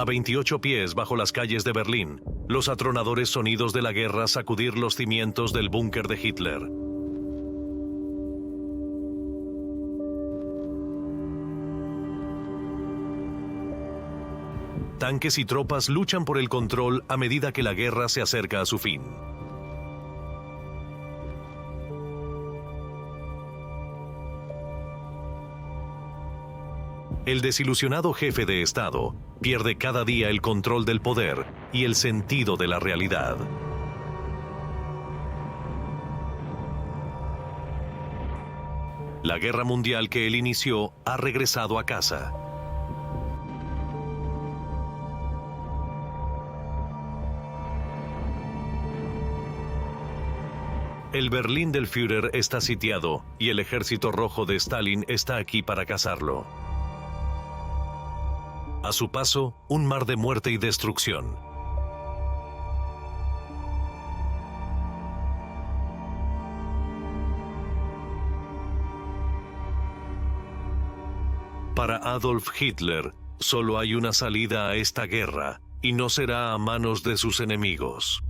A 28 pies bajo las calles de Berlín, los atronadores sonidos de la guerra sacudir los cimientos del búnker de Hitler. Tanques y tropas luchan por el control a medida que la guerra se acerca a su fin. El desilusionado jefe de Estado pierde cada día el control del poder y el sentido de la realidad. La guerra mundial que él inició ha regresado a casa. El Berlín del Führer está sitiado y el ejército rojo de Stalin está aquí para cazarlo. A su paso, un mar de muerte y destrucción. Para Adolf Hitler, solo hay una salida a esta guerra, y no será a manos de sus enemigos.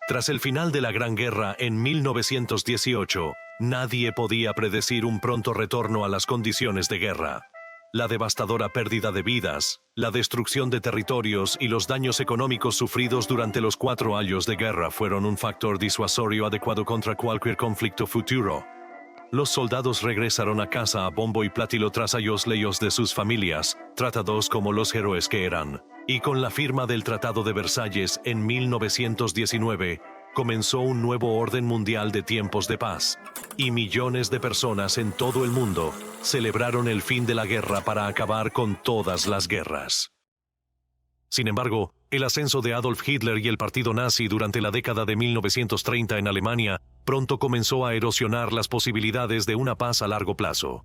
Tras el final de la Gran Guerra en 1918, nadie podía predecir un pronto retorno a las condiciones de guerra. La devastadora pérdida de vidas, la destrucción de territorios y los daños económicos sufridos durante los 4 años de guerra fueron un factor disuasorio adecuado contra cualquier conflicto futuro. Los soldados regresaron a casa a bombo y platillo tras años lejos de sus familias, tratados como los héroes que eran. Y con la firma del Tratado de Versalles en 1919, comenzó un nuevo orden mundial de tiempos de paz. Y millones de personas en todo el mundo celebraron el fin de la guerra para acabar con todas las guerras. Sin embargo, el ascenso de Adolf Hitler y el partido nazi durante la década de 1930 en Alemania pronto comenzó a erosionar las posibilidades de una paz a largo plazo.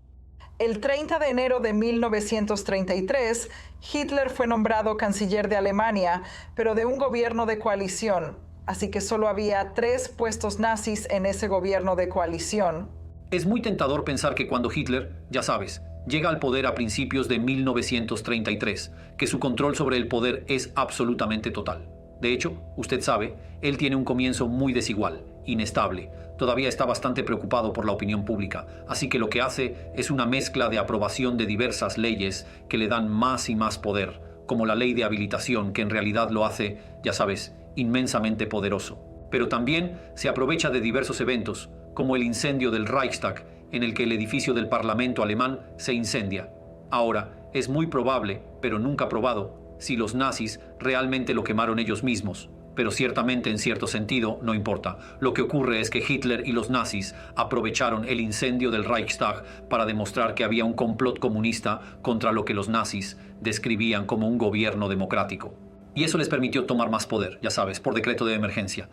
El 30 de enero de 1933, Hitler fue nombrado canciller de Alemania, pero de un gobierno de coalición, así que solo había 3 puestos nazis en ese gobierno de coalición. Es muy tentador pensar que cuando Hitler, ya sabes, llega al poder a principios de 1933, que su control sobre el poder es absolutamente total. De hecho, usted sabe, él tiene un comienzo muy desigual, inestable. Todavía está bastante preocupado por la opinión pública, así que lo que hace es una mezcla de aprobación de diversas leyes que le dan más y más poder, como la ley de habilitación, que en realidad lo hace, ya sabes, inmensamente poderoso. Pero también se aprovecha de diversos eventos, como el incendio del Reichstag, en el que el edificio del Parlamento alemán se incendia. Ahora, es muy probable, pero nunca probado, si los nazis realmente lo quemaron ellos mismos. Pero ciertamente, en cierto sentido, no importa. Lo que ocurre es que Hitler y los nazis aprovecharon el incendio del Reichstag para demostrar que había un complot comunista contra lo que los nazis describían como un gobierno democrático. Y eso les permitió tomar más poder, ya sabes, por decreto de emergencia.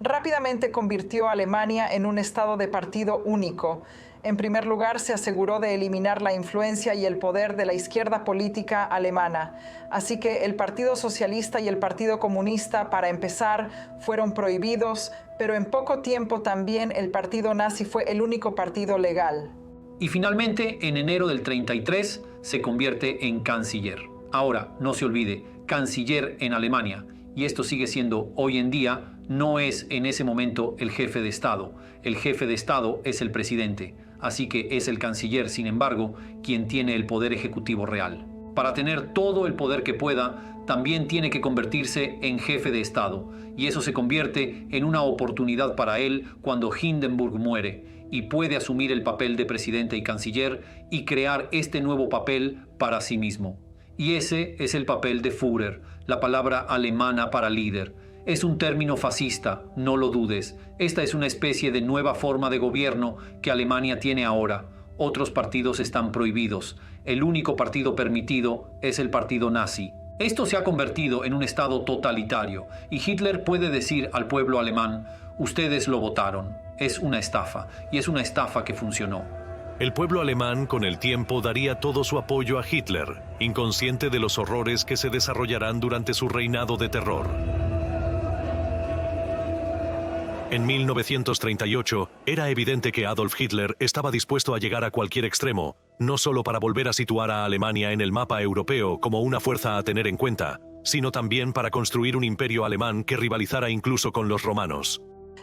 Rápidamente convirtió a Alemania en un estado de partido único. En primer lugar, se aseguró de eliminar la influencia y el poder de la izquierda política alemana. Así que el Partido Socialista y el Partido Comunista, para empezar, fueron prohibidos, pero en poco tiempo también el Partido Nazi fue el único partido legal. Y finalmente, en enero del 33, se convierte en canciller. Ahora, no se olvide, canciller en Alemania. Y esto sigue siendo, hoy en día, no es en ese momento el jefe de Estado. El jefe de Estado es el presidente. Así que es el canciller, sin embargo, quien tiene el poder ejecutivo real. Para tener todo el poder que pueda, también tiene que convertirse en jefe de Estado. Y eso se convierte en una oportunidad para él cuando Hindenburg muere. Y puede asumir el papel de presidente y canciller y crear este nuevo papel para sí mismo. Y ese es el papel de Führer, la palabra alemana para líder. Es un término fascista, no lo dudes. Esta es una especie de nueva forma de gobierno que Alemania tiene ahora. Otros partidos están prohibidos. El único partido permitido es el partido nazi. Esto se ha convertido en un estado totalitario y Hitler puede decir al pueblo alemán: Ustedes lo votaron. Es una estafa, y es una estafa que funcionó. El pueblo alemán con el tiempo daría todo su apoyo a Hitler, inconsciente de los horrores que se desarrollarán durante su reinado de terror. En 1938, era evidente que Adolf Hitler estaba dispuesto a llegar a cualquier extremo, no solo para volver a situar a Alemania en el mapa europeo como una fuerza a tener en cuenta, sino también para construir un imperio alemán que rivalizara incluso con los romanos.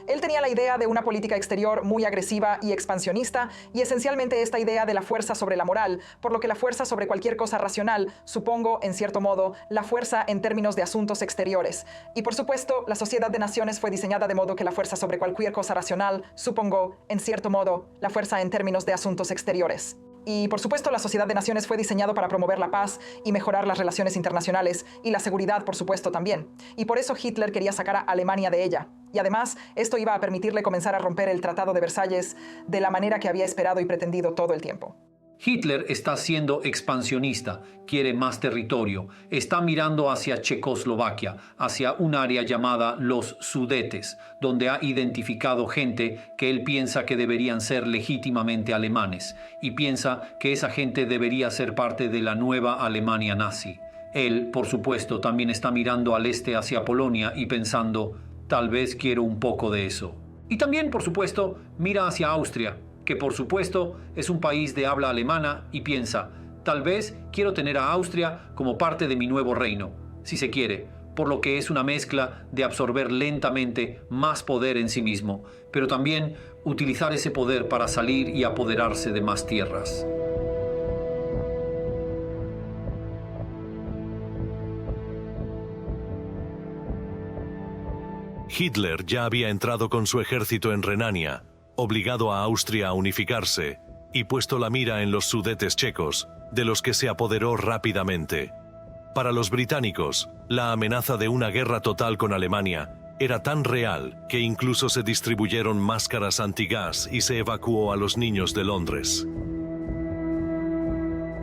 Él tenía la idea de una política exterior muy agresiva y expansionista, y esencialmente esta idea de la fuerza sobre la moral, por lo que la fuerza sobre cualquier cosa racional, supongo, en cierto modo, la fuerza en términos de asuntos exteriores. Y por supuesto, la Sociedad de Naciones fue diseñada de modo que la fuerza sobre cualquier cosa racional, supongo, en cierto modo, la fuerza en términos de asuntos exteriores. Y por supuesto, la Sociedad de Naciones fue diseñado para promover la paz y mejorar las relaciones internacionales y la seguridad, por supuesto, también. Y por eso Hitler quería sacar a Alemania de ella. Y además, esto iba a permitirle comenzar a romper el Tratado de Versalles de la manera que había esperado y pretendido todo el tiempo. Hitler está siendo expansionista, quiere más territorio, está mirando hacia Checoslovaquia, hacia un área llamada los Sudetes, donde ha identificado gente que él piensa que deberían ser legítimamente alemanes, y piensa que esa gente debería ser parte de la nueva Alemania nazi. Él, por supuesto, también está mirando al este hacia Polonia y pensando, tal vez quiero un poco de eso. Y también, por supuesto, mira hacia Austria, que por supuesto es un país de habla alemana, y piensa, tal vez quiero tener a Austria como parte de mi nuevo reino, si se quiere, por lo que es una mezcla de absorber lentamente más poder en sí mismo, pero también utilizar ese poder para salir y apoderarse de más tierras. Hitler ya había entrado con su ejército en Renania, obligado a Austria a unificarse y puesto la mira en los Sudetes checos, de los que se apoderó rápidamente. Para los británicos, la amenaza de una guerra total con Alemania era tan real que incluso se distribuyeron máscaras antigas y se evacuó a los niños de Londres.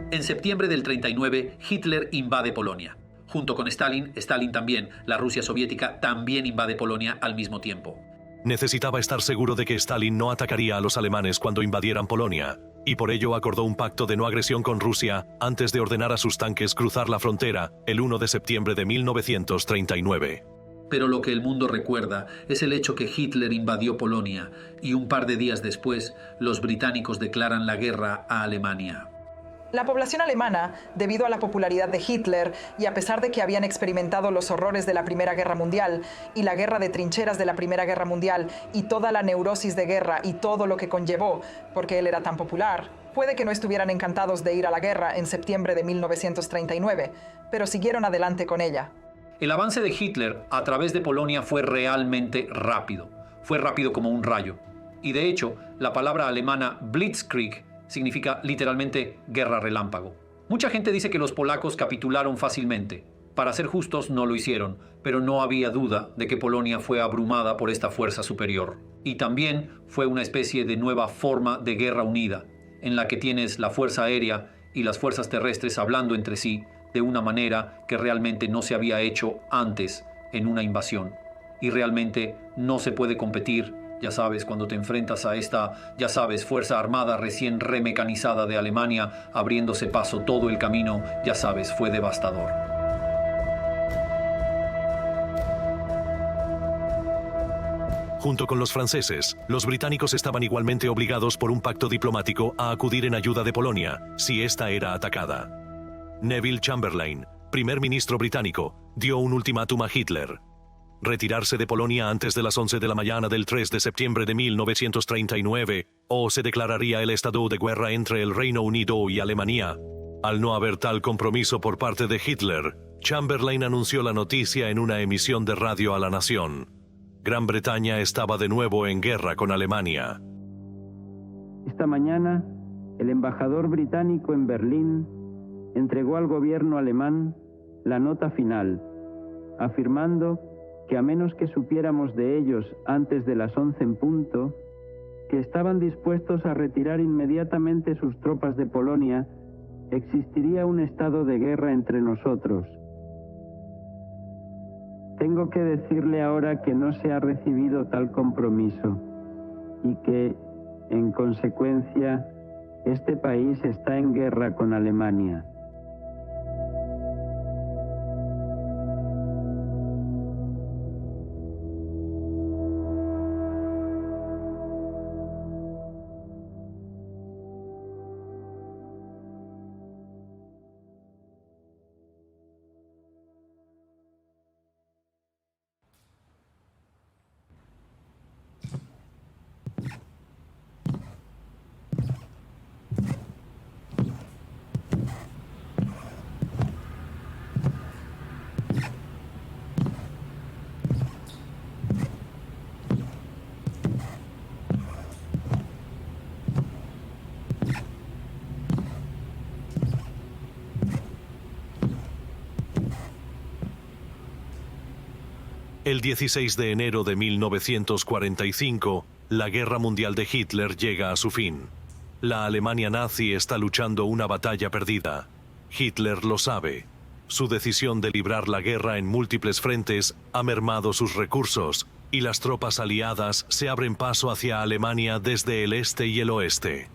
En septiembre del 39, Hitler invade Polonia. Junto con Stalin también, la Rusia soviética también invade Polonia al mismo tiempo. Necesitaba estar seguro de que Stalin no atacaría a los alemanes cuando invadieran Polonia, y por ello acordó un pacto de no agresión con Rusia antes de ordenar a sus tanques cruzar la frontera el 1 de septiembre de 1939. Pero lo que el mundo recuerda es el hecho que Hitler invadió Polonia y un par de días después los británicos declaran la guerra a Alemania. La población alemana, debido a la popularidad de Hitler y a pesar de que habían experimentado los horrores de la Primera Guerra Mundial y la guerra de trincheras de la Primera Guerra Mundial y toda la neurosis de guerra y todo lo que conllevó, porque él era tan popular, puede que no estuvieran encantados de ir a la guerra en septiembre de 1939, pero siguieron adelante con ella. El avance de Hitler a través de Polonia fue realmente rápido. Fue rápido como un rayo. Y de hecho, la palabra alemana Blitzkrieg significa literalmente guerra relámpago. Mucha gente dice que los polacos capitularon fácilmente. Para ser justos, no lo hicieron, pero no había duda de que Polonia fue abrumada por esta fuerza superior. Y también fue una especie de nueva forma de guerra unida, en la que tienes la fuerza aérea y las fuerzas terrestres hablando entre sí de una manera que realmente no se había hecho antes en una invasión. Y realmente no se puede competir. Ya sabes, cuando te enfrentas a esta, fuerza armada recién remecanizada de Alemania, abriéndose paso todo el camino, ya sabes, fue devastador. Junto con los franceses, los británicos estaban igualmente obligados por un pacto diplomático a acudir en ayuda de Polonia, si ésta era atacada. Neville Chamberlain, primer ministro británico, dio un ultimátum a Hitler: retirarse de Polonia antes de las 11 de la mañana del 3 de septiembre de 1939, o se declararía el estado de guerra entre el Reino Unido y Alemania. Al no haber tal compromiso por parte de Hitler, Chamberlain anunció la noticia en una emisión de radio a la nación. Gran Bretaña estaba de nuevo en guerra con Alemania. Esta mañana, el embajador británico en Berlín entregó al gobierno alemán la nota final, afirmando que a menos que supiéramos de ellos antes de las 11 en punto, que estaban dispuestos a retirar inmediatamente sus tropas de Polonia, existiría un estado de guerra entre nosotros. tengo que decirle ahora que no se ha recibido tal compromiso y que, en consecuencia, este país está en guerra con Alemania. El 16 de enero de 1945, la Guerra Mundial de Hitler llega a su fin. La Alemania nazi está luchando una batalla perdida. Hitler lo sabe. Su decisión de librar la guerra en múltiples frentes ha mermado sus recursos, y las tropas aliadas se abren paso hacia Alemania desde el este y el oeste.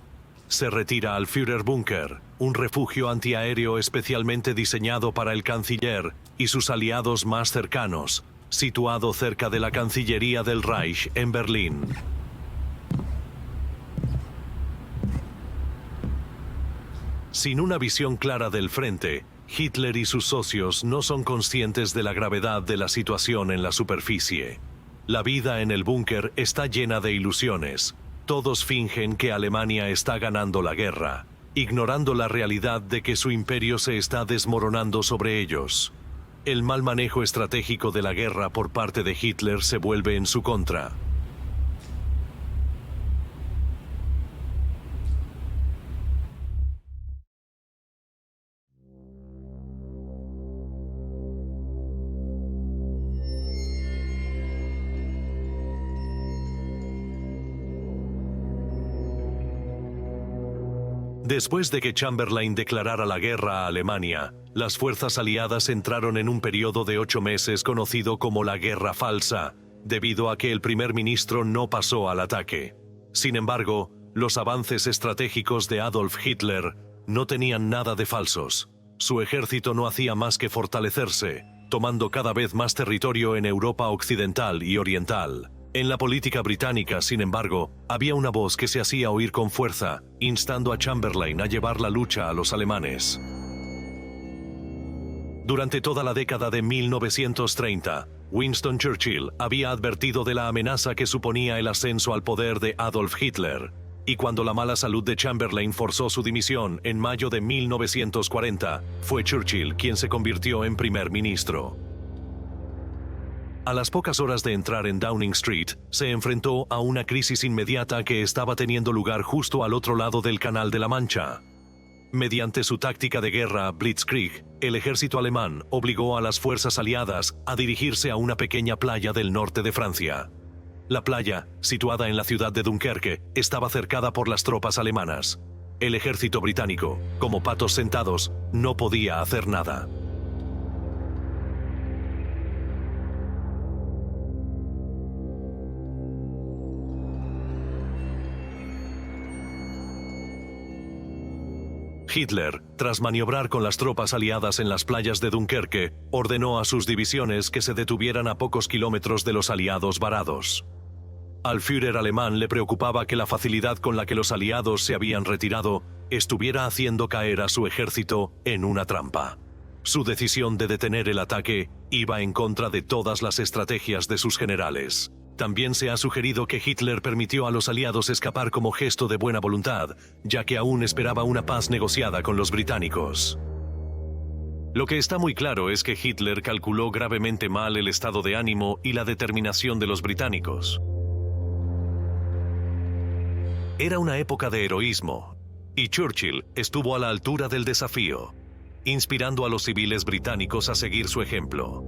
Se retira al Führerbunker, un refugio antiaéreo especialmente diseñado para el canciller y sus aliados más cercanos, situado cerca de la Cancillería del Reich en Berlín. Sin una visión clara del frente, Hitler y sus socios no son conscientes de la gravedad de la situación en la superficie. La vida en el búnker está llena de ilusiones. Todos fingen que Alemania está ganando la guerra, ignorando la realidad de que su imperio se está desmoronando sobre ellos. El mal manejo estratégico de la guerra por parte de Hitler se vuelve en su contra. Después de que Chamberlain declarara la guerra a Alemania, las fuerzas aliadas entraron en un periodo de 8 meses conocido como la Guerra Falsa, debido a que el primer ministro no pasó al ataque. Sin embargo, los avances estratégicos de Adolf Hitler no tenían nada de falsos. Su ejército no hacía más que fortalecerse, tomando cada vez más territorio en Europa occidental y oriental. En la política británica, sin embargo, había una voz que se hacía oír con fuerza, instando a Chamberlain a llevar la lucha a los alemanes. Durante toda la década de 1930, Winston Churchill había advertido de la amenaza que suponía el ascenso al poder de Adolf Hitler, y cuando la mala salud de Chamberlain forzó su dimisión en mayo de 1940, fue Churchill quien se convirtió en primer ministro. A las pocas horas de entrar en Downing Street, se enfrentó a una crisis inmediata que estaba teniendo lugar justo al otro lado del Canal de la Mancha. Mediante su táctica de guerra Blitzkrieg, el ejército alemán obligó a las fuerzas aliadas a dirigirse a una pequeña playa del norte de Francia. La playa, situada en la ciudad de Dunkerque, estaba cercada por las tropas alemanas. El ejército británico, como patos sentados, no podía hacer nada. Hitler, tras maniobrar con las tropas aliadas en las playas de Dunkerque, ordenó a sus divisiones que se detuvieran a pocos kilómetros de los aliados varados. Al Führer alemán le preocupaba que la facilidad con la que los aliados se habían retirado estuviera haciendo caer a su ejército en una trampa. Su decisión de detener el ataque iba en contra de todas las estrategias de sus generales. También se ha sugerido que Hitler permitió a los aliados escapar como gesto de buena voluntad, ya que aún esperaba una paz negociada con los británicos. Lo que está muy claro es que Hitler calculó gravemente mal el estado de ánimo y la determinación de los británicos. Era una época de heroísmo, y Churchill estuvo a la altura del desafío, inspirando a los civiles británicos a seguir su ejemplo.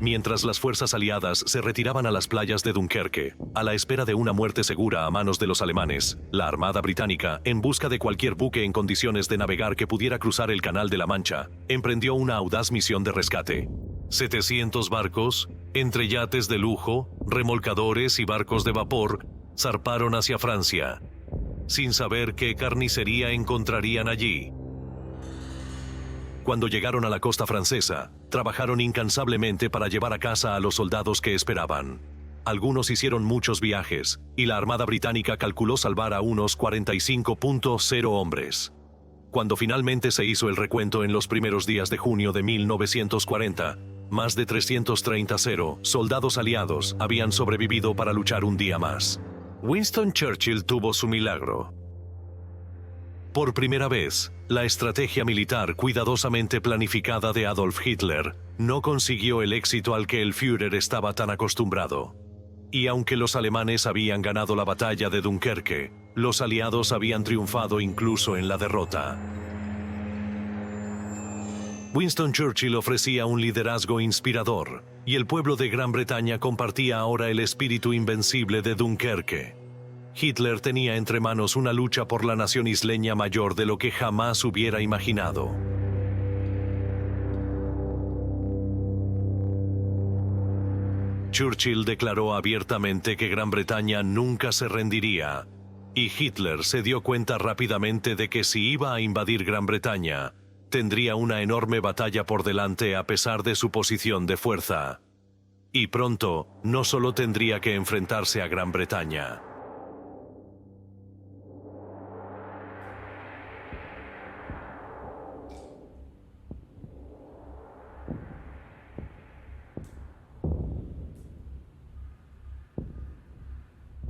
Mientras las fuerzas aliadas se retiraban a las playas de Dunkerque, a la espera de una muerte segura a manos de los alemanes, la Armada Británica, en busca de cualquier buque en condiciones de navegar que pudiera cruzar el Canal de la Mancha, emprendió una audaz misión de rescate. 700 barcos, entre yates de lujo, remolcadores y barcos de vapor, zarparon hacia Francia, sin saber qué carnicería encontrarían allí. Cuando llegaron a la costa francesa, trabajaron incansablemente para llevar a casa a los soldados que esperaban. Algunos hicieron muchos viajes, y la Armada Británica calculó salvar a unos 45.0 hombres. Cuando finalmente se hizo el recuento en los primeros días de junio de 1940, más de 330 soldados aliados habían sobrevivido para luchar un día más. Winston Churchill tuvo su milagro. Por primera vez, la estrategia militar cuidadosamente planificada de Adolf Hitler no consiguió el éxito al que el Führer estaba tan acostumbrado. Y aunque los alemanes habían ganado la batalla de Dunkerque, los aliados habían triunfado incluso en la derrota. Winston Churchill ofrecía un liderazgo inspirador, y el pueblo de Gran Bretaña compartía ahora el espíritu invencible de Dunkerque. Hitler tenía entre manos una lucha por la nación isleña mayor de lo que jamás hubiera imaginado. Churchill declaró abiertamente que Gran Bretaña nunca se rendiría, y Hitler se dio cuenta rápidamente de que si iba a invadir Gran Bretaña, tendría una enorme batalla por delante a pesar de su posición de fuerza. Y pronto, no solo tendría que enfrentarse a Gran Bretaña.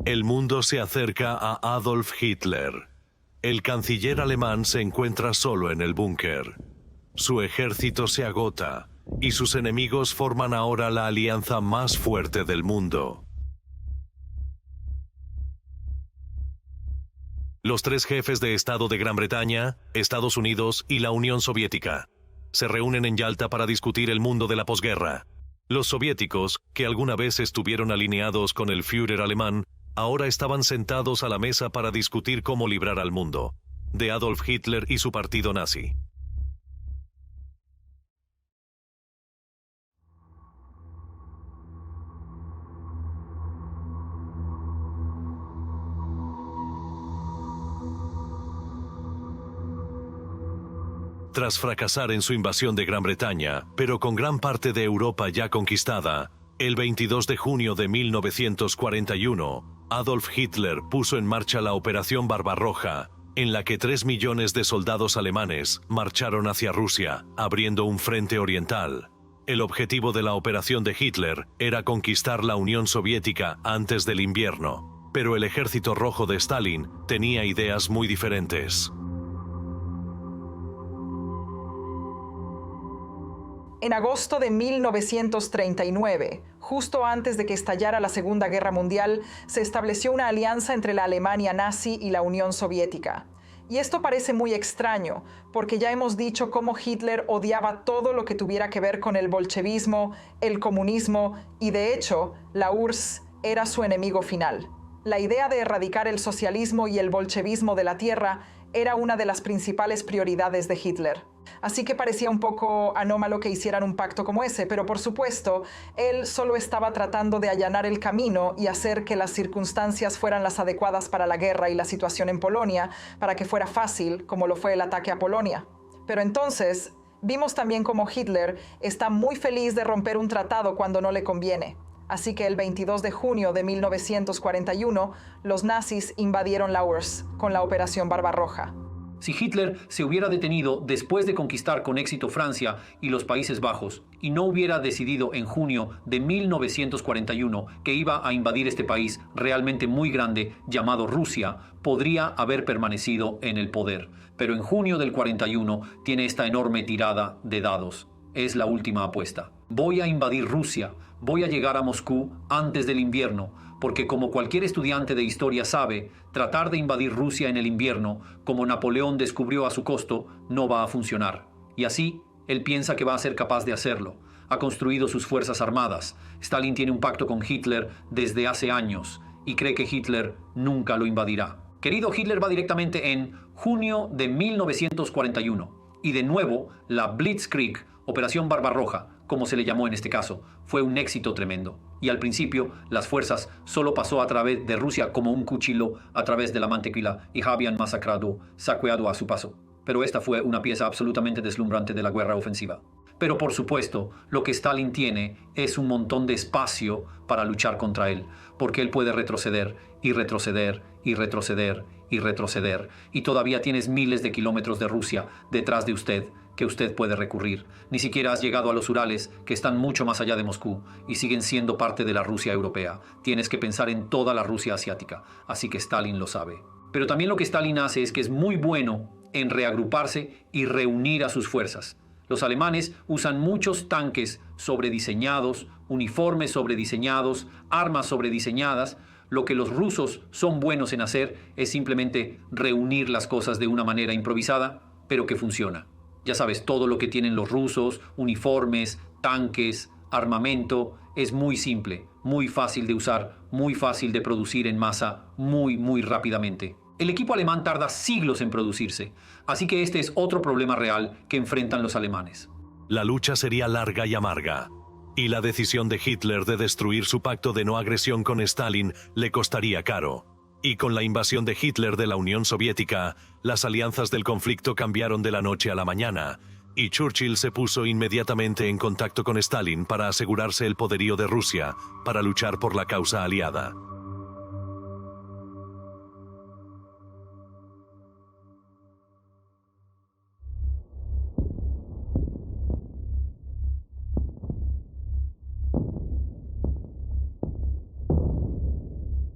El mundo se acerca a Adolf Hitler. El canciller alemán se encuentra solo en el búnker. Su ejército se agota, y sus enemigos forman ahora la alianza más fuerte del mundo. Los tres jefes de Estado de Gran Bretaña, Estados Unidos y la Unión Soviética se reúnen en Yalta para discutir el mundo de la posguerra. Los soviéticos, que alguna vez estuvieron alineados con el Führer alemán, ahora estaban sentados a la mesa para discutir cómo librar al mundo de Adolf Hitler y su partido nazi. Tras fracasar en su invasión de Gran Bretaña, pero con gran parte de Europa ya conquistada, el 22 de junio de 1941, Adolf Hitler puso en marcha la Operación Barbarroja, en la que 3 millones de soldados alemanes marcharon hacia Rusia, abriendo un frente oriental. El objetivo de la operación de Hitler era conquistar la Unión Soviética antes del invierno, pero el Ejército Rojo de Stalin tenía ideas muy diferentes. En agosto de 1939, justo antes de que estallara la Segunda Guerra Mundial, se estableció una alianza entre la Alemania nazi y la Unión Soviética. Y esto parece muy extraño, porque ya hemos dicho cómo Hitler odiaba todo lo que tuviera que ver con el bolchevismo, el comunismo, y de hecho, la URSS era su enemigo final. La idea de erradicar el socialismo y el bolchevismo de la tierra era una de las principales prioridades de Hitler. Así que parecía un poco anómalo que hicieran un pacto como ese, pero por supuesto, él solo estaba tratando de allanar el camino y hacer que las circunstancias fueran las adecuadas para la guerra y la situación en Polonia, para que fuera fácil, como lo fue el ataque a Polonia. Pero entonces, vimos también cómo Hitler está muy feliz de romper un tratado cuando no le conviene. Así que el 22 de junio de 1941, los nazis invadieron la URSS con la Operación Barbarroja. Si Hitler se hubiera detenido después de conquistar con éxito Francia y los Países Bajos y no hubiera decidido en junio de 1941 que iba a invadir este país realmente muy grande llamado Rusia, podría haber permanecido en el poder. Pero en junio del 41 tiene esta enorme tirada de dados. Es la última apuesta. Voy a invadir Rusia, voy a llegar a Moscú antes del invierno, porque como cualquier estudiante de historia sabe, tratar de invadir Rusia en el invierno, como Napoleón descubrió a su costo, no va a funcionar. Y así Él piensa que va a ser capaz de hacerlo. Ha construido sus fuerzas armadas. Stalin tiene un pacto con Hitler desde hace años y cree que Hitler nunca lo invadirá. Querido, Hitler va directamente en junio de 1941. Y de nuevo, la Blitzkrieg, Operación Barbarroja, como se le llamó en este caso, fue un éxito tremendo. Y al principio, las fuerzas solo pasó a través de Rusia como un cuchillo a través de la mantequilla y habían masacrado, saqueado a su paso. Pero esta fue una pieza absolutamente deslumbrante de la guerra ofensiva. Pero por supuesto, lo que Stalin tiene es un montón de espacio para luchar contra él, porque él puede retroceder y retroceder y retroceder y retroceder, y todavía tienes miles de kilómetros de Rusia detrás de usted que usted puede recurrir. Ni siquiera has llegado a los Urales, que están mucho más allá de Moscú y siguen siendo parte de la Rusia europea. Tienes que pensar en toda la Rusia asiática, así que Stalin lo sabe. Pero también lo que Stalin hace es que es muy bueno en reagruparse y reunir a sus fuerzas. Los alemanes usan muchos tanques sobrediseñados, uniformes sobrediseñados, armas sobrediseñadas. Lo que los rusos son buenos en hacer es simplemente reunir las cosas de una manera improvisada, pero que funciona. Ya sabes, todo lo que tienen los rusos, uniformes, tanques, armamento, es muy simple, muy fácil de usar, muy fácil de producir en masa, muy rápidamente. El equipo alemán tarda siglos en producirse, así que este es otro problema real que enfrentan los alemanes. La lucha sería larga y amarga, y la decisión de Hitler de destruir su pacto de no agresión con Stalin le costaría caro. Y con la invasión de Hitler de la Unión Soviética, las alianzas del conflicto cambiaron de la noche a la mañana, y Churchill se puso inmediatamente en contacto con Stalin para asegurarse el poderío de Rusia para luchar por la causa aliada.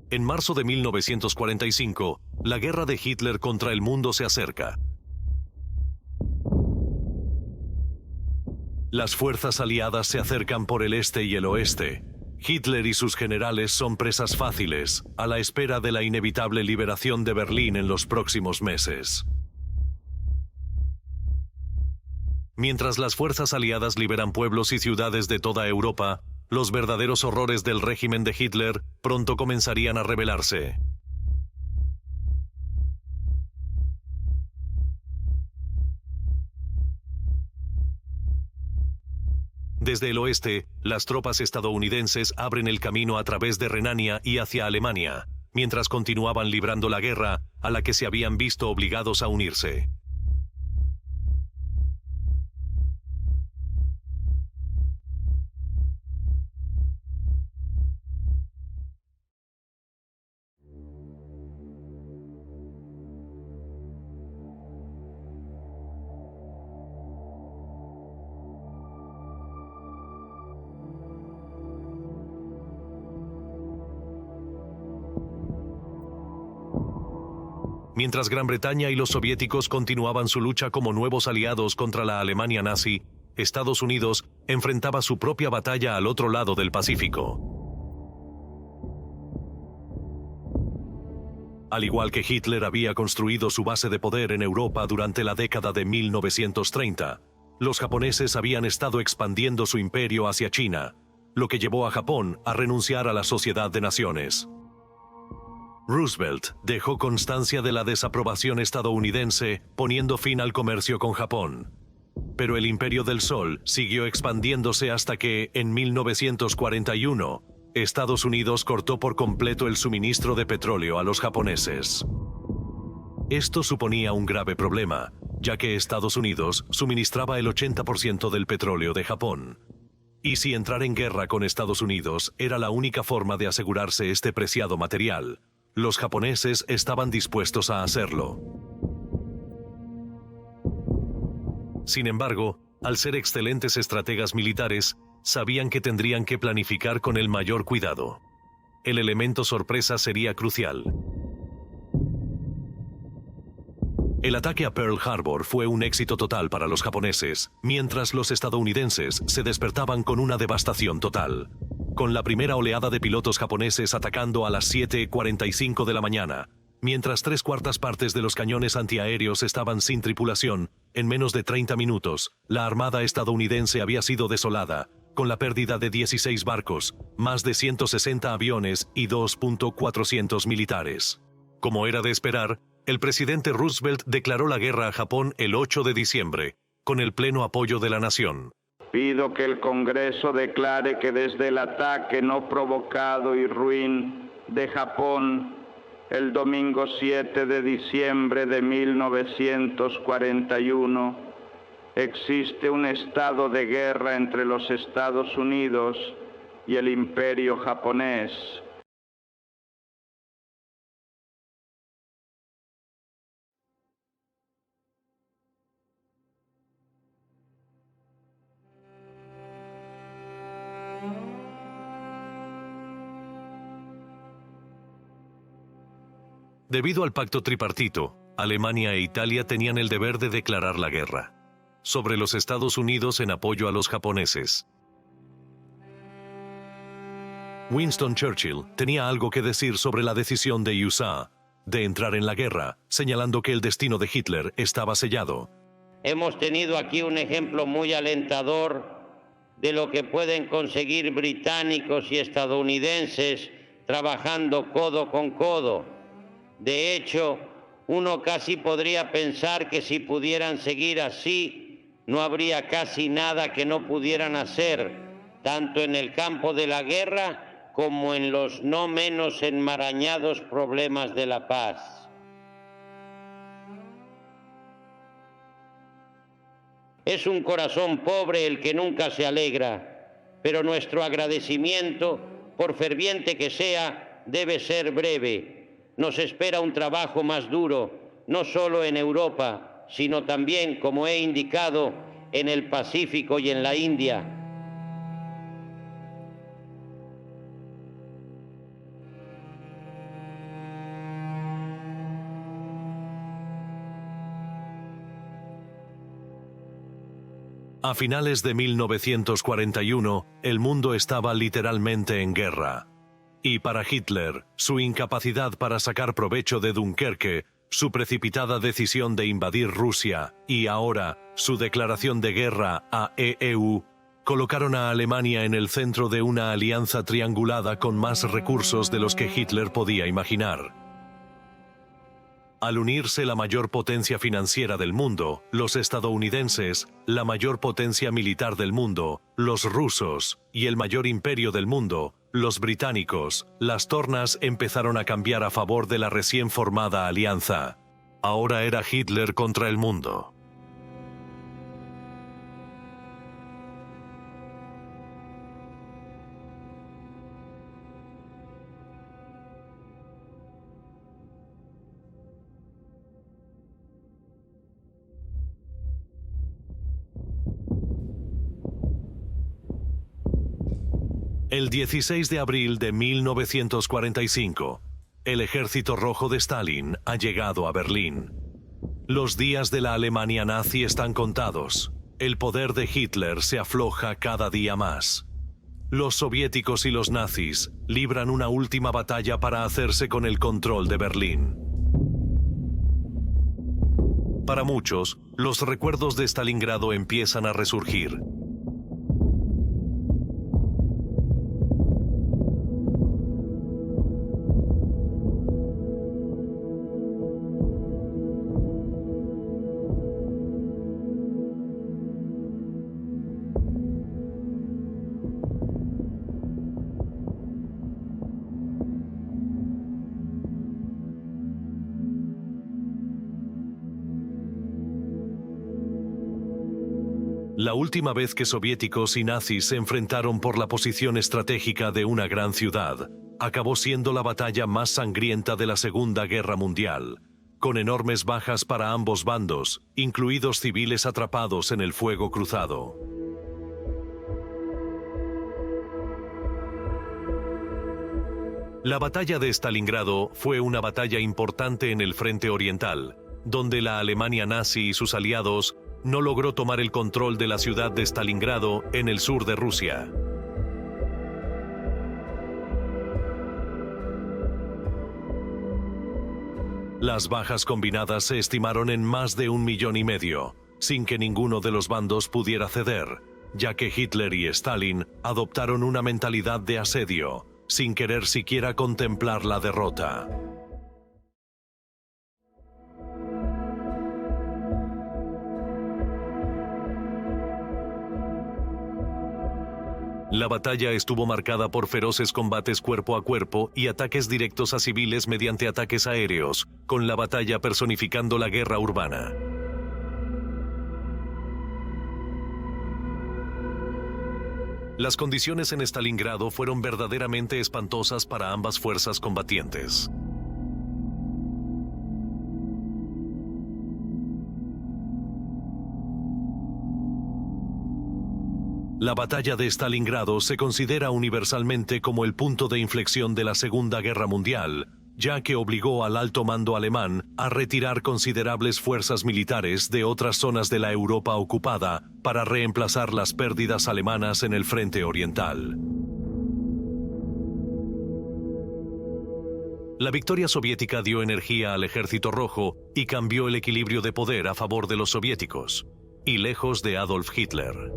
En marzo de 1945, la guerra de Hitler contra el mundo se acerca. Las fuerzas aliadas se acercan por el este y el oeste. Hitler y sus generales son presas fáciles, a la espera de la inevitable liberación de Berlín en los próximos meses. Mientras las fuerzas aliadas liberan pueblos y ciudades de toda Europa, los verdaderos horrores del régimen de Hitler pronto comenzarían a revelarse. Desde el oeste, las tropas estadounidenses abren el camino a través de Renania y hacia Alemania, mientras continuaban librando la guerra a la que se habían visto obligados a unirse. Mientras Gran Bretaña y los soviéticos continuaban su lucha como nuevos aliados contra la Alemania nazi, Estados Unidos enfrentaba su propia batalla al otro lado del Pacífico. Al igual que Hitler había construido su base de poder en Europa durante la década de 1930, los japoneses habían estado expandiendo su imperio hacia China, lo que llevó a Japón a renunciar a la Sociedad de Naciones. Roosevelt dejó constancia de la desaprobación estadounidense, poniendo fin al comercio con Japón. Pero el Imperio del Sol siguió expandiéndose hasta que, en 1941, Estados Unidos cortó por completo el suministro de petróleo a los japoneses. Esto suponía un grave problema, ya que Estados Unidos suministraba el 80% del petróleo de Japón. Y si entrar en guerra con Estados Unidos era la única forma de asegurarse este preciado material, los japoneses estaban dispuestos a hacerlo. Sin embargo, al ser excelentes estrategas militares, sabían que tendrían que planificar con el mayor cuidado. El elemento sorpresa sería crucial. El ataque a Pearl Harbor fue un éxito total para los japoneses, mientras los estadounidenses se despertaban con una devastación total. Con la primera oleada de pilotos japoneses atacando a las 7:45 de la mañana, Mientras 3/4 partes de los cañones antiaéreos estaban sin tripulación, en menos de 30 minutos, la Armada estadounidense había sido desolada, con la pérdida de 16 barcos, más de 160 aviones y 2.400 militares. Como era de esperar, el presidente Roosevelt declaró la guerra a Japón el 8 de diciembre, con el pleno apoyo de la nación. Pido que el Congreso declare que desde el ataque no provocado y ruin de Japón, el domingo 7 de diciembre de 1941, existe un estado de guerra entre los Estados Unidos y el Imperio japonés. Debido al pacto tripartito, Alemania e Italia tenían el deber de declarar la guerra sobre los Estados Unidos en apoyo a los japoneses. Winston Churchill tenía algo que decir sobre la decisión de USA de entrar en la guerra, señalando que el destino de Hitler estaba sellado. Hemos tenido aquí un ejemplo muy alentador de lo que pueden conseguir británicos y estadounidenses trabajando codo con codo. De hecho, uno casi podría pensar que si pudieran seguir así, no habría casi nada que no pudieran hacer, tanto en el campo de la guerra como en los no menos enmarañados problemas de la paz. Es un corazón pobre el que nunca se alegra, pero nuestro agradecimiento, por ferviente que sea, debe ser breve. Nos espera un trabajo más duro, no solo en Europa, sino también, como he indicado, en el Pacífico y en la India. A finales de 1941, el mundo estaba literalmente en guerra. Y para Hitler, su incapacidad para sacar provecho de Dunkerque, su precipitada decisión de invadir Rusia y ahora su declaración de guerra a EU, colocaron a Alemania en el centro de una alianza triangulada con más recursos de los que Hitler podía imaginar. Al unirse la mayor potencia financiera del mundo, los estadounidenses, la mayor potencia militar del mundo, los rusos y el mayor imperio del mundo, los británicos, las tornas empezaron a cambiar a favor de la recién formada alianza. Ahora era Hitler contra el mundo. El 16 de abril de 1945, el Ejército Rojo de Stalin ha llegado a Berlín. Los días de la Alemania nazi están contados. El poder de Hitler se afloja cada día más. Los soviéticos y los nazis libran una última batalla para hacerse con el control de Berlín. Para muchos, los recuerdos de Stalingrado empiezan a resurgir. La última vez que soviéticos y nazis se enfrentaron por la posición estratégica de una gran ciudad, acabó siendo la batalla más sangrienta de la Segunda Guerra Mundial, con enormes bajas para ambos bandos, incluidos civiles atrapados en el fuego cruzado. La batalla de Stalingrado fue una batalla importante en el frente oriental, donde la Alemania nazi y sus aliados no logró tomar el control de la ciudad de Stalingrado en el sur de Rusia. Las bajas combinadas se estimaron en más de 1,5 millones, sin que ninguno de los bandos pudiera ceder, ya que Hitler y Stalin adoptaron una mentalidad de asedio, sin querer siquiera contemplar la derrota. La batalla estuvo marcada por feroces combates cuerpo a cuerpo y ataques directos a civiles mediante ataques aéreos, con la batalla personificando la guerra urbana. Las condiciones en Stalingrado fueron verdaderamente espantosas para ambas fuerzas combatientes. La batalla de Stalingrado se considera universalmente como el punto de inflexión de la Segunda Guerra Mundial, ya que obligó al alto mando alemán a retirar considerables fuerzas militares de otras zonas de la Europa ocupada para reemplazar las pérdidas alemanas en el frente oriental. La victoria soviética dio energía al Ejército Rojo y cambió el equilibrio de poder a favor de los soviéticos, y lejos de Adolf Hitler.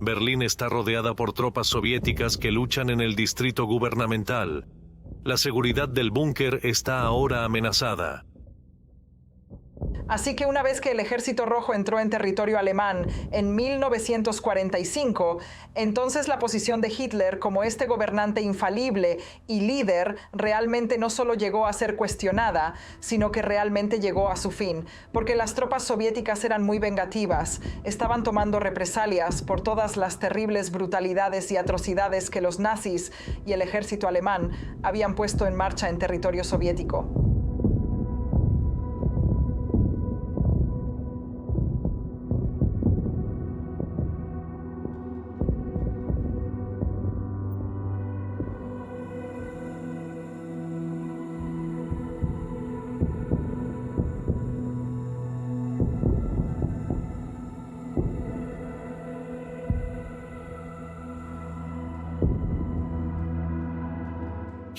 Berlín está rodeada por tropas soviéticas que luchan en el distrito gubernamental. La seguridad del búnker está ahora amenazada. Así que una vez que el Ejército Rojo entró en territorio alemán en 1945, entonces la posición de Hitler como este gobernante infalible y líder realmente no solo llegó a ser cuestionada, sino que realmente llegó a su fin, porque las tropas soviéticas eran muy vengativas, estaban tomando represalias por todas las terribles brutalidades y atrocidades que los nazis y el ejército alemán habían puesto en marcha en territorio soviético.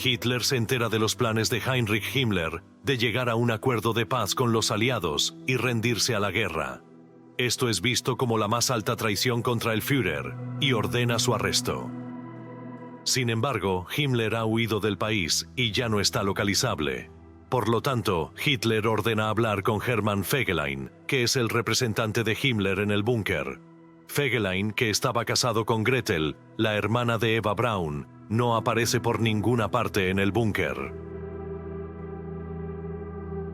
Hitler se entera de los planes de Heinrich Himmler de llegar a un acuerdo de paz con los aliados y rendirse a la guerra. Esto es visto como la más alta traición contra el Führer y ordena su arresto. Sin embargo, Himmler ha huido del país y ya no está localizable. Por lo tanto, Hitler ordena hablar con Hermann Fegelein, que es el representante de Himmler en el búnker. Fegelein, que estaba casado con Gretel, la hermana de Eva Braun, no aparece por ninguna parte en el búnker.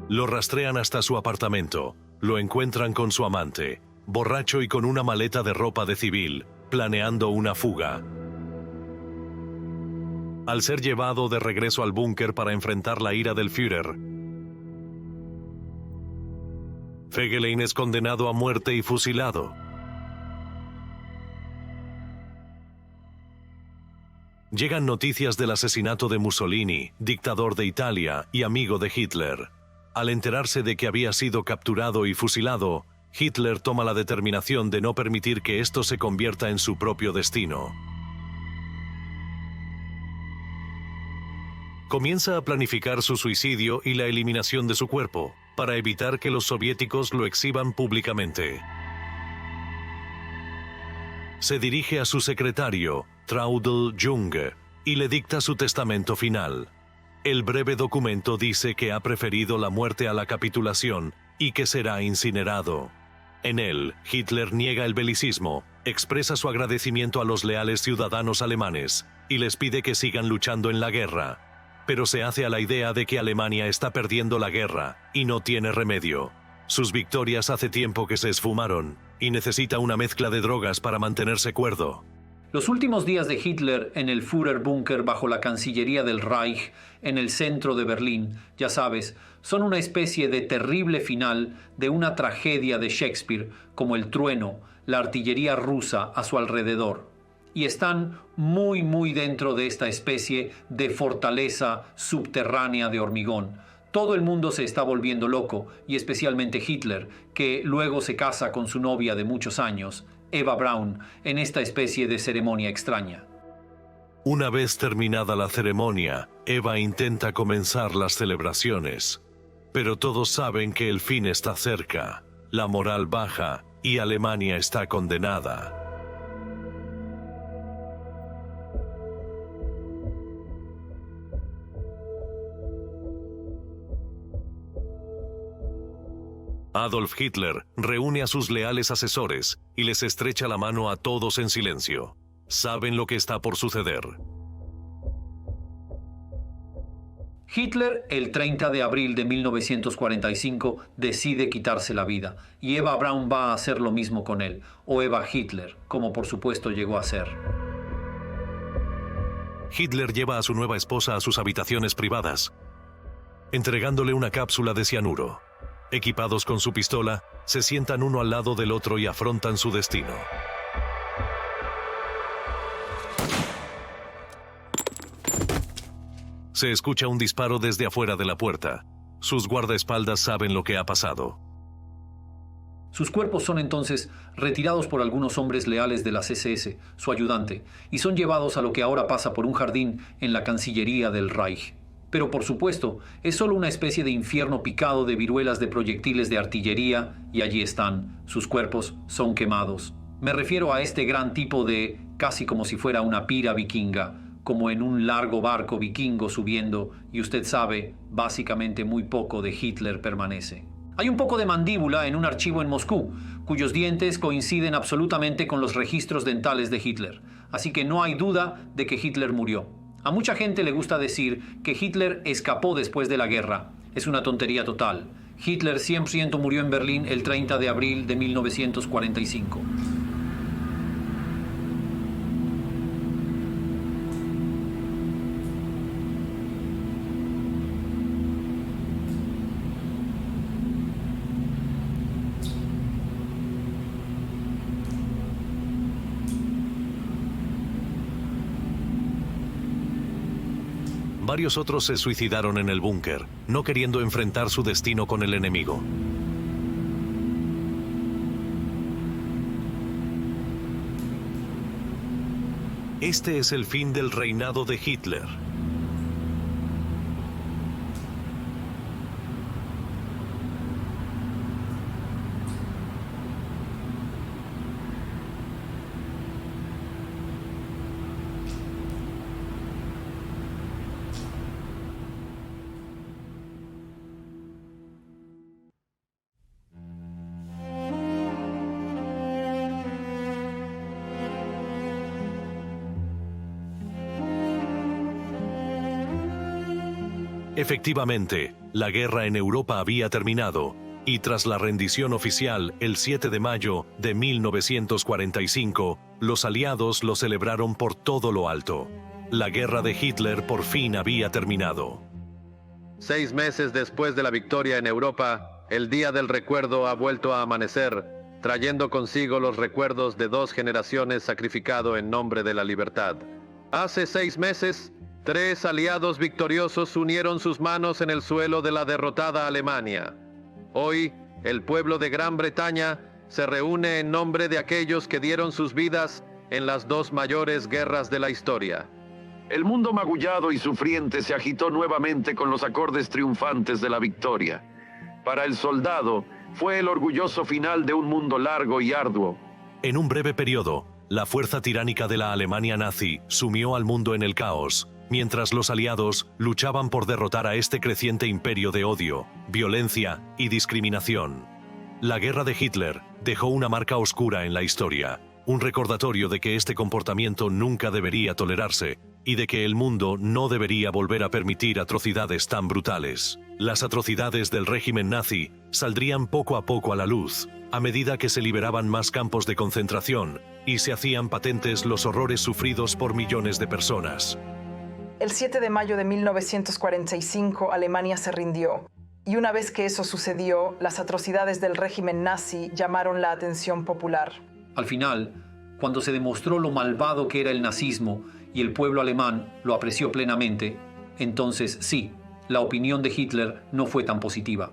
Lo rastrean hasta su apartamento, lo encuentran con su amante, borracho y con una maleta de ropa de civil, planeando una fuga. Al ser llevado de regreso al búnker para enfrentar la ira del Führer, Fegelein es condenado a muerte y fusilado. Llegan noticias del asesinato de Mussolini, dictador de Italia y amigo de Hitler. Al enterarse de que había sido capturado y fusilado, Hitler toma la determinación de no permitir que esto se convierta en su propio destino. Comienza a planificar su suicidio y la eliminación de su cuerpo, para evitar que los soviéticos lo exhiban públicamente. Se dirige a su secretario, Traudl Junge, y le dicta su testamento final. El breve documento dice que ha preferido la muerte a la capitulación y que será incinerado. En él, Hitler niega el belicismo, expresa su agradecimiento a los leales ciudadanos alemanes y les pide que sigan luchando en la guerra, pero se hace a la idea de que Alemania está perdiendo la guerra y no tiene remedio. Sus victorias hace tiempo que se esfumaron y necesita una mezcla de drogas para mantenerse cuerdo. Los últimos días de Hitler en el Führerbunker bajo la Cancillería del Reich, en el centro de Berlín, ya sabes, son una especie de terrible final de una tragedia de Shakespeare, como el trueno, la artillería rusa a su alrededor. y están muy dentro de esta especie de fortaleza subterránea de hormigón. Todo el mundo se está volviendo loco, y especialmente Hitler, que luego se casa con su novia de muchos años, Eva Braun, en esta especie de ceremonia extraña. Una vez terminada la ceremonia, Eva intenta comenzar las celebraciones. Pero todos saben que el fin está cerca, la moral baja y Alemania está condenada. Adolf Hitler reúne a sus leales asesores y les estrecha la mano a todos en silencio. Saben lo que está por suceder. Hitler, el 30 de abril de 1945, decide quitarse la vida, y Eva Braun va a hacer lo mismo con él, o Eva Hitler, como por supuesto llegó a ser. Hitler lleva a su nueva esposa a sus habitaciones privadas, entregándole una cápsula de cianuro. Equipados con su pistola, se sientan uno al lado del otro y afrontan su destino. Se escucha un disparo desde afuera de la puerta. Sus guardaespaldas saben lo que ha pasado. Sus cuerpos son entonces retirados por algunos hombres leales de las SS, su ayudante, y son llevados a lo que ahora pasa por un jardín en la Cancillería del Reich. Pero por supuesto, es solo una especie de infierno picado de viruelas de proyectiles de artillería, y allí están, sus cuerpos son quemados. Me refiero a este gran tipo de, casi como si fuera una pira vikinga, como en un largo barco vikingo subiendo, y usted sabe, básicamente muy poco de Hitler permanece. Hay un poco de mandíbula en un archivo en Moscú, cuyos dientes coinciden absolutamente con los registros dentales de Hitler, así que no hay duda de que Hitler murió. A mucha gente le gusta decir que Hitler escapó después de la guerra. Es una tontería total. Hitler 100% murió en Berlín el 30 de abril de 1945. Varios otros se suicidaron en el búnker, no queriendo enfrentar su destino con el enemigo. Este es el fin del reinado de Hitler. Efectivamente, la guerra en Europa había terminado, y tras la rendición oficial el 7 de mayo de 1945, los aliados lo celebraron por todo lo alto. La guerra de Hitler por fin había terminado. 6 meses después de la victoria en Europa, el Día del Recuerdo ha vuelto a amanecer, trayendo consigo los recuerdos de 2 generaciones sacrificado en nombre de la libertad. Hace 6 meses, 3 aliados victoriosos unieron sus manos en el suelo de la derrotada Alemania. Hoy, el pueblo de Gran Bretaña se reúne en nombre de aquellos que dieron sus vidas en las 2 mayores guerras de la historia. El mundo magullado y sufriente se agitó nuevamente con los acordes triunfantes de la victoria. Para el soldado, fue el orgulloso final de un mundo largo y arduo. En un breve periodo, la fuerza tiránica de la Alemania nazi sumió al mundo en el caos, mientras los aliados luchaban por derrotar a este creciente imperio de odio, violencia y discriminación. La guerra de Hitler dejó una marca oscura en la historia, un recordatorio de que este comportamiento nunca debería tolerarse y de que el mundo no debería volver a permitir atrocidades tan brutales. Las atrocidades del régimen nazi saldrían poco a poco a la luz, a medida que se liberaban más campos de concentración y se hacían patentes los horrores sufridos por millones de personas. El 7 de mayo de 1945, Alemania se rindió. Y una vez que eso sucedió, las atrocidades del régimen nazi llamaron la atención popular. Al final, cuando se demostró lo malvado que era el nazismo y el pueblo alemán lo apreció plenamente, entonces sí, la opinión de Hitler no fue tan positiva.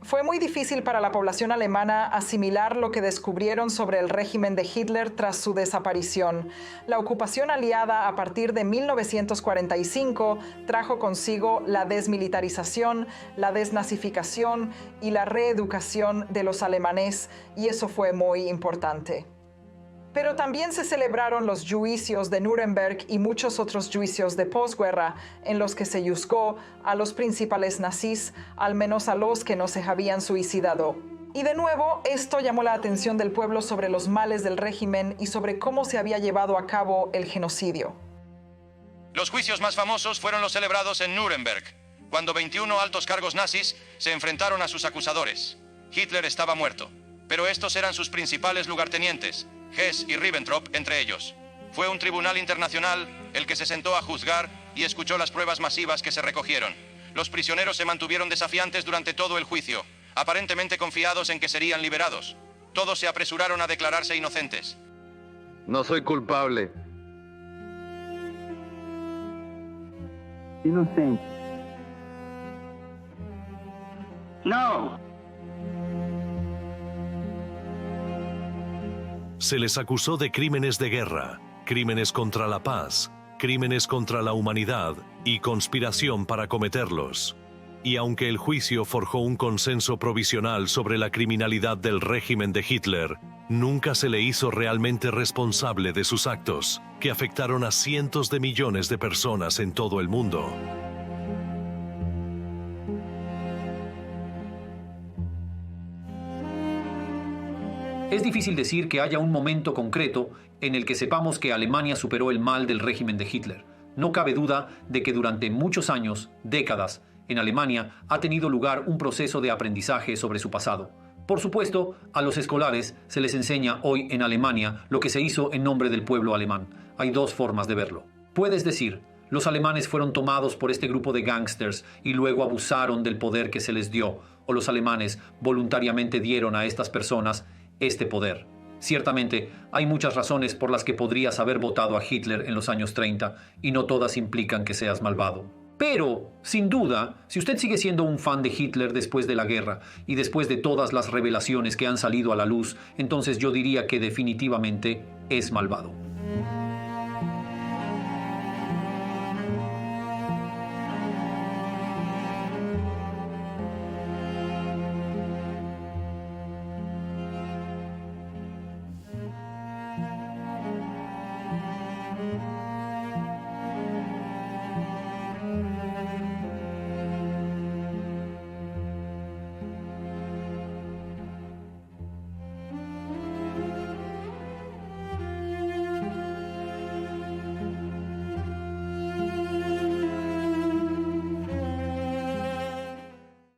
Fue muy difícil para la población alemana asimilar lo que descubrieron sobre el régimen de Hitler tras su desaparición. La ocupación aliada a partir de 1945 trajo consigo la desmilitarización, la desnazificación y la reeducación de los alemanes, y eso fue muy importante. Pero también se celebraron los juicios de Nuremberg y muchos otros juicios de posguerra en los que se juzgó a los principales nazis, al menos a los que no se habían suicidado. Y de nuevo, esto llamó la atención del pueblo sobre los males del régimen y sobre cómo se había llevado a cabo el genocidio. Los juicios más famosos fueron los celebrados en Nuremberg, cuando 21 altos cargos nazis se enfrentaron a sus acusadores. Hitler estaba muerto, pero estos eran sus principales lugartenientes, Hess y Ribbentrop entre ellos. Fue un tribunal internacional el que se sentó a juzgar y escuchó las pruebas masivas que se recogieron. Los prisioneros se mantuvieron desafiantes durante todo el juicio, aparentemente confiados en que serían liberados. Todos se apresuraron a declararse inocentes. No soy culpable. Inocente. No. Se les acusó de crímenes de guerra, crímenes contra la paz, crímenes contra la humanidad y conspiración para cometerlos. Y aunque el juicio forjó un consenso provisional sobre la criminalidad del régimen de Hitler, nunca se le hizo realmente responsable de sus actos, que afectaron a cientos de millones de personas en todo el mundo. Es difícil decir que haya un momento concreto en el que sepamos que Alemania superó el mal del régimen de Hitler. No cabe duda de que durante muchos años, décadas, en Alemania ha tenido lugar un proceso de aprendizaje sobre su pasado. Por supuesto, a los escolares se les enseña hoy en Alemania lo que se hizo en nombre del pueblo alemán. Hay dos formas de verlo. Puedes decir, los alemanes fueron tomados por este grupo de gángsters y luego abusaron del poder que se les dio, o los alemanes voluntariamente dieron a estas personas este poder. Ciertamente, hay muchas razones por las que podrías haber votado a Hitler en los años 30 y no todas implican que seas malvado. Pero, sin duda, si usted sigue siendo un fan de Hitler después de la guerra y después de todas las revelaciones que han salido a la luz, entonces yo diría que definitivamente es malvado.